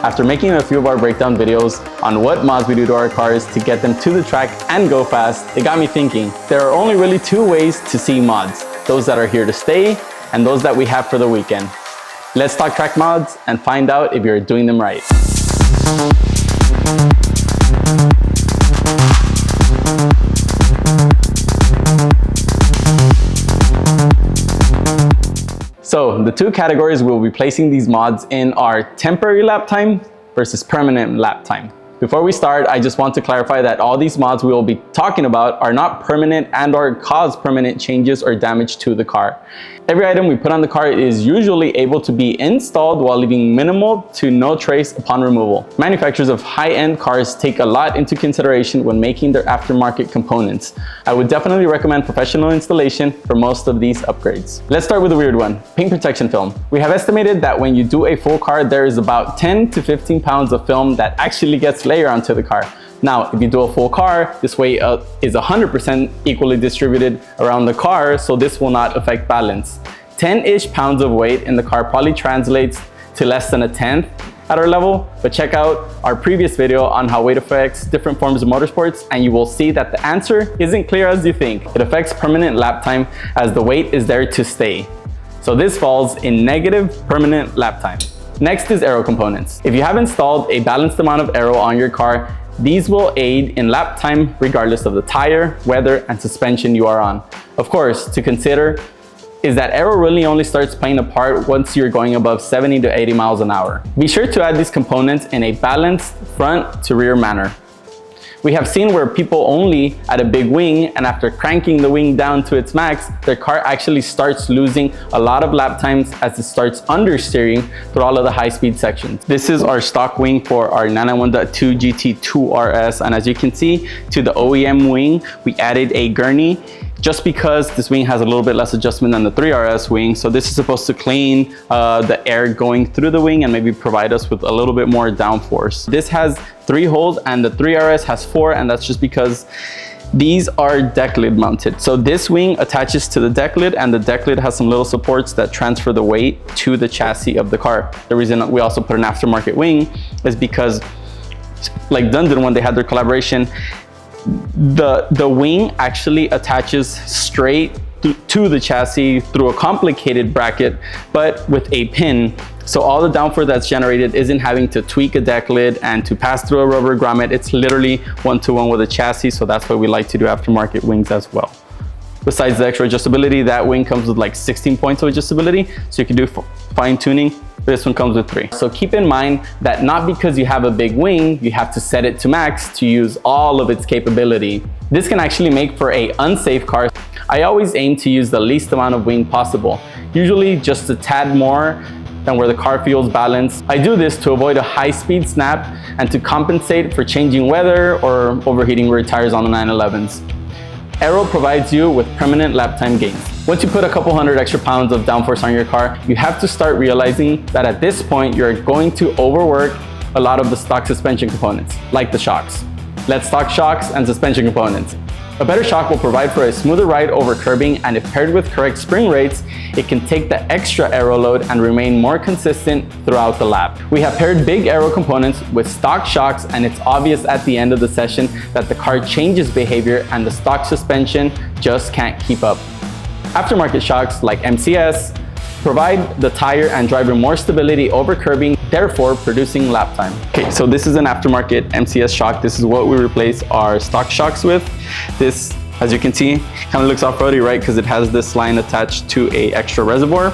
After making a few of our breakdown videos on what mods we do to our cars to get them to the track and go fast, it got me thinking, there are only really two ways to see mods. Those that are here to stay and those that we have for the weekend. Let's talk track mods and find out if you're doing them right. So the two categories we'll be placing these mods in are temporary lap time versus permanent lap time. Before we start, I just want to clarify that all these mods we will be talking about are not permanent and/or cause permanent changes or damage to the car. Every item we put on the car is usually able to be installed while leaving minimal to no trace upon removal. Manufacturers of high-end cars take a lot into consideration when making their aftermarket components. I would definitely recommend professional installation for most of these upgrades. Let's start with the weird one, paint protection film. We have estimated that when you do a full car, there is about 10 to 15 pounds of film that actually gets layered onto the car. Now, if you do a full car, this weight is 100% equally distributed around the car, so this will not affect balance. 10-ish pounds of weight in the car probably translates to less than a tenth at our level, but check out our previous video on how weight affects different forms of motorsports and you will see that the answer isn't clear as you think. It affects permanent lap time as the weight is there to stay. So this falls in negative permanent lap time. Next is aero components. If you have installed a balanced amount of aero on your car, these will aid in lap time regardless of the tire, weather, and suspension you are on. Of course, to consider is that aero really only starts playing a part once you're going above 70 to 80 miles an hour. Be sure to add these components in a balanced front to rear manner. We have seen where people only add a big wing and after cranking the wing down to its max, their car actually starts losing a lot of lap times as it starts understeering through all of the high-speed sections. This is our stock wing for our 991.2 GT2 RS, and as you can see, to the OEM wing, we added a gurney just because this wing has a little bit less adjustment than the 3RS wing. So this is supposed to clean the air going through the wing and maybe provide us with a little bit more downforce. This has 3 holes and the 3RS has 4, and that's just because these are deck lid mounted. So this wing attaches to the deck lid and the deck lid has some little supports that transfer the weight to the chassis of the car. The reason we also put an aftermarket wing is because like Dundon, when they had their collaboration, the wing actually attaches straight to the chassis through a complicated bracket, but with a pin. So all the downforce that's generated isn't having to tweak a deck lid and to pass through a rubber grommet. It's literally one-to-one with a chassis. So that's why we like to do aftermarket wings as well. Besides the extra adjustability, that wing comes with like 16 points of adjustability. So you can do fine tuning. This one comes with 3. So keep in mind that not because you have a big wing, you have to set it to max to use all of its capability. This can actually make for an unsafe car. I always aim to use the least amount of wing possible, usually just a tad more than where the car feels balanced. I do this to avoid a high-speed snap and to compensate for changing weather or overheating rear tires on the 911s. Aero provides you with permanent lap time gains. Once you put a couple hundred extra pounds of downforce on your car, you have to start realizing that at this point, you're going to overwork a lot of the stock suspension components, like the shocks. Let's talk shocks and suspension components. A better shock will provide for a smoother ride over curbing, and if paired with correct spring rates, it can take the extra aero load and remain more consistent throughout the lap. We have paired big aero components with stock shocks, and it's obvious at the end of the session that the car changes behavior and the stock suspension just can't keep up. Aftermarket shocks like MCS provide the tire and driver more stability over curbing, therefore producing lap time. Okay, so this is an aftermarket MCS shock. This is what we replace our stock shocks with. This, as you can see, kind of looks off-roady, right? Because it has this line attached to a extra reservoir.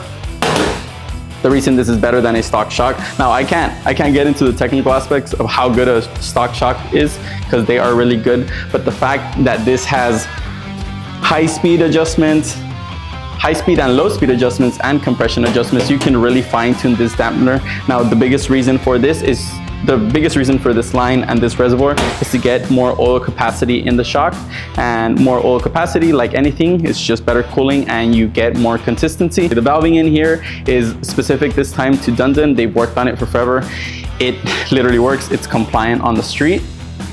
The reason this is better than a stock shock. Now I can't get into the technical aspects of how good a stock shock is because they are really good, but the fact that this has high-speed adjustments, high-speed and low-speed adjustments and compression adjustments, you can really fine-tune this dampener. Now, the biggest reason for this line and this reservoir is to get more oil capacity in the shock, and more oil capacity, like anything, is just better cooling and you get more consistency. The valving in here is specific this time to Dundon. They've worked on it for forever. It literally works. It's compliant on the street.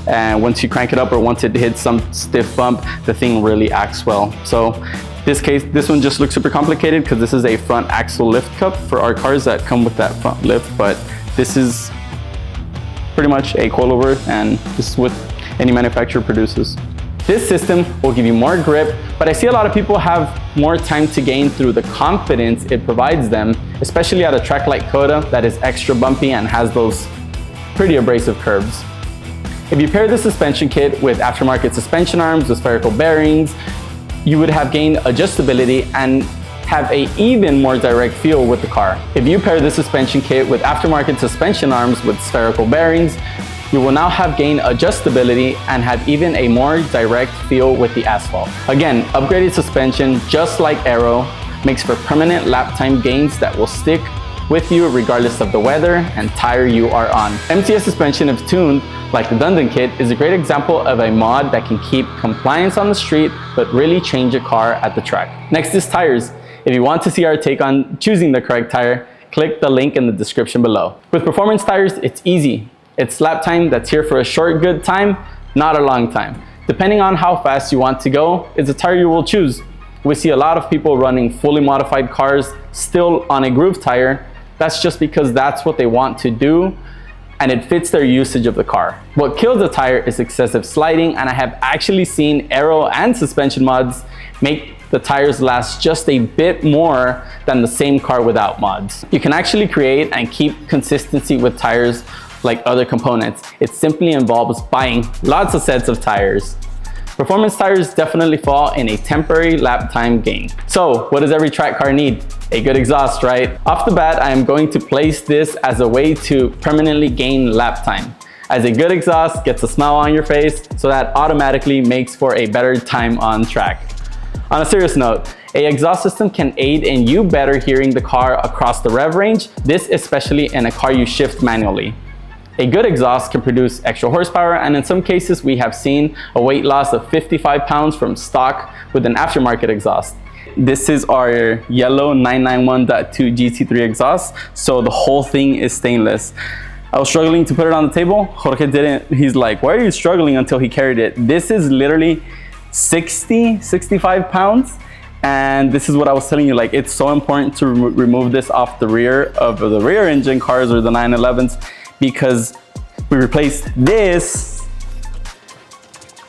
And once you crank it up or once it hits some stiff bump, the thing really acts well. So this one just looks super complicated because this is a front axle lift cup for our cars that come with that front lift, but this is pretty much a coilover, and this is what any manufacturer produces. This system will give you more grip, but I see a lot of people have more time to gain through the confidence it provides them, especially at a track like COTA that is extra bumpy and has those pretty abrasive curves. If you pair the suspension kit with aftermarket suspension arms with spherical bearings, you would have gained adjustability and have an even more direct feel with the car. If you pair the suspension kit with aftermarket suspension arms with spherical bearings, you will now have gained adjustability and have even a more direct feel with the asphalt. Again, upgraded suspension, just like Aero, makes for permanent lap time gains that will stick with you regardless of the weather and tire you are on. MTS suspension, if tuned like the Dundon kit, is a great example of a mod that can keep compliance on the street but really change a car at the track. Next is tires. If you want to see our take on choosing the correct tire, click the link in the description below. With performance tires, it's easy. It's lap time that's here for a short good time, not a long time. Depending on how fast you want to go, it's a tire you will choose. We see a lot of people running fully modified cars still on a groove tire. That's just because that's what they want to do and it fits their usage of the car. What kills a tire is excessive sliding, and I have actually seen aero and suspension mods make the tires last just a bit more than the same car without mods. You can actually create and keep consistency with tires like other components. It simply involves buying lots of sets of tires. Performance tires definitely fall in a temporary lap time gain. So what does every track car need? A good exhaust, right? Off the bat, I am going to place this as a way to permanently gain lap time, as a good exhaust gets a smile on your face, so that automatically makes for a better time on track. On a serious note, an exhaust system can aid in you better hearing the car across the rev range, this especially in a car you shift manually. A good exhaust can produce extra horsepower, and in some cases we have seen a weight loss of 55 pounds from stock with an aftermarket exhaust. This is our yellow 991.2 GT3 exhaust, so the whole thing is stainless. I was struggling to put it on the table. Jorge didn't. He's like, why are you struggling, until he carried it. This is literally 65 pounds. And this is what I was telling you, like, it's so important to remove this off the rear of the rear engine cars or the 911s, because we replaced this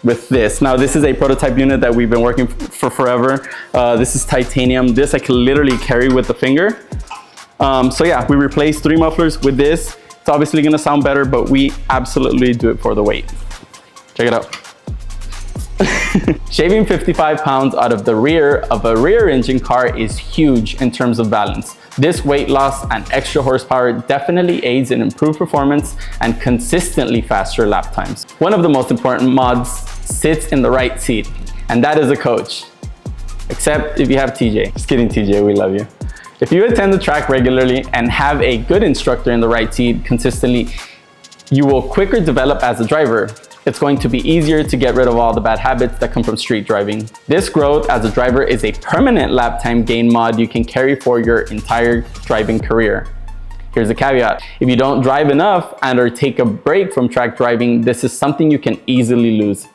with this. Now this is a prototype unit that we've been working for forever. This is titanium. This I can literally carry with the finger. So yeah, we replaced 3 mufflers with this. It's obviously gonna sound better, but we absolutely do it for the weight. Check it out. Shaving 55 pounds out of the rear of a rear engine car is huge in terms of balance. This weight loss and extra horsepower definitely aids in improved performance and consistently faster lap times. One of the most important mods sits in the right seat, and that is a coach. Except if you have TJ. Just kidding, TJ, we love you. If you attend the track regularly and have a good instructor in the right seat consistently, you will quicker develop as a driver. It's going to be easier to get rid of all the bad habits that come from street driving. This growth as a driver is a permanent lap time gain mod you can carry for your entire driving career. Here's a caveat. If you don't drive enough and or take a break from track driving, this is something you can easily lose.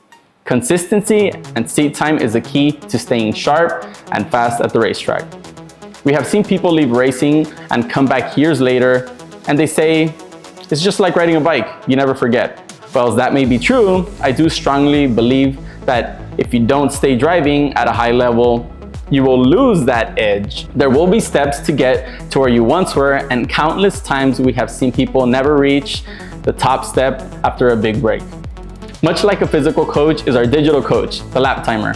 Consistency and seat time is a key to staying sharp and fast at the racetrack. We have seen people leave racing and come back years later and they say, it's just like riding a bike, you never forget. Well, as that may be true, I do strongly believe that if you don't stay driving at a high level, you will lose that edge. There will be steps to get to where you once were, and countless times we have seen people never reach the top step after a big break. Much like a physical coach is our digital coach, the lap timer.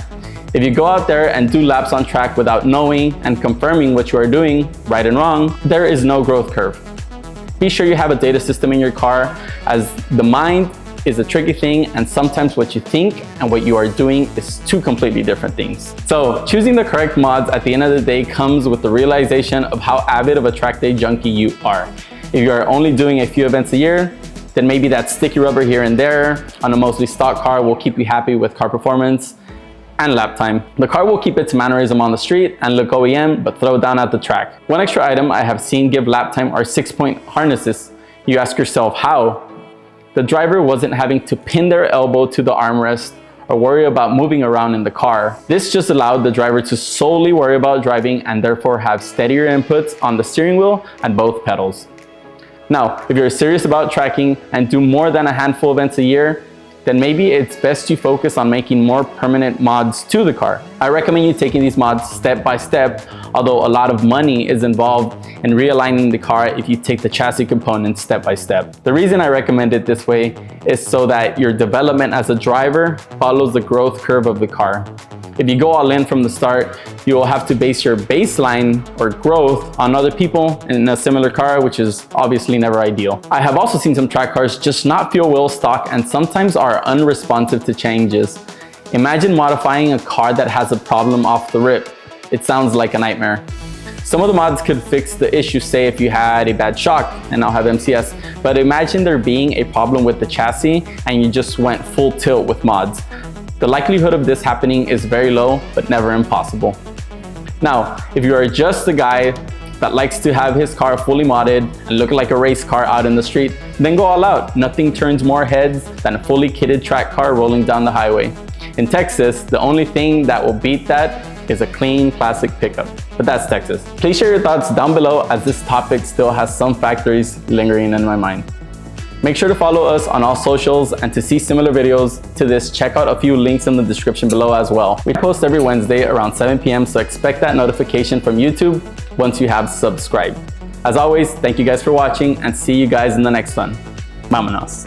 If you go out there and do laps on track without knowing and confirming what you are doing, right and wrong, there is no growth curve. Be sure you have a data system in your car, as the mind is a tricky thing, and sometimes what you think and what you are doing is 2 completely different things. So choosing the correct mods at the end of the day comes with the realization of how avid of a track day junkie you are. If you are only doing a few events a year, then maybe that sticky rubber here and there on a mostly stock car will keep you happy with car performance and lap time. The car will keep its mannerism on the street and look OEM, but throw down at the track. One extra item I have seen give lap time are 6-point harnesses. You ask yourself, how? The driver wasn't having to pin their elbow to the armrest or worry about moving around in the car. This just allowed the driver to solely worry about driving and therefore have steadier inputs on the steering wheel and both pedals. Now, if you're serious about tracking and do more than a handful of events a year, then maybe it's best you focus on making more permanent mods to the car. I recommend you taking these mods step by step, although a lot of money is involved in realigning the car if you take the chassis components step by step. The reason I recommend it this way is so that your development as a driver follows the growth curve of the car. If you go all in from the start, you will have to base your baseline or growth on other people in a similar car, which is obviously never ideal. I have also seen some track cars just not feel well stock and sometimes are unresponsive to changes. Imagine modifying a car that has a problem off the rip. It sounds like a nightmare. Some of the mods could fix the issue, say if you had a bad shock and now have MCS, but imagine there being a problem with the chassis and you just went full tilt with mods. The likelihood of this happening is very low, but never impossible. Now, if you are just a guy that likes to have his car fully modded and look like a race car out in the street, then go all out. Nothing turns more heads than a fully kitted track car rolling down the highway. In Texas, the only thing that will beat that is a clean classic pickup. But that's Texas. Please share your thoughts down below, as this topic still has some factories lingering in my mind. Make sure to follow us on all socials, and to see similar videos to this, check out a few links in the description below as well. We post every Wednesday around 7 p.m. so expect that notification from YouTube once you have subscribed. As always, thank you guys for watching and see you guys in the next one. Vámonos.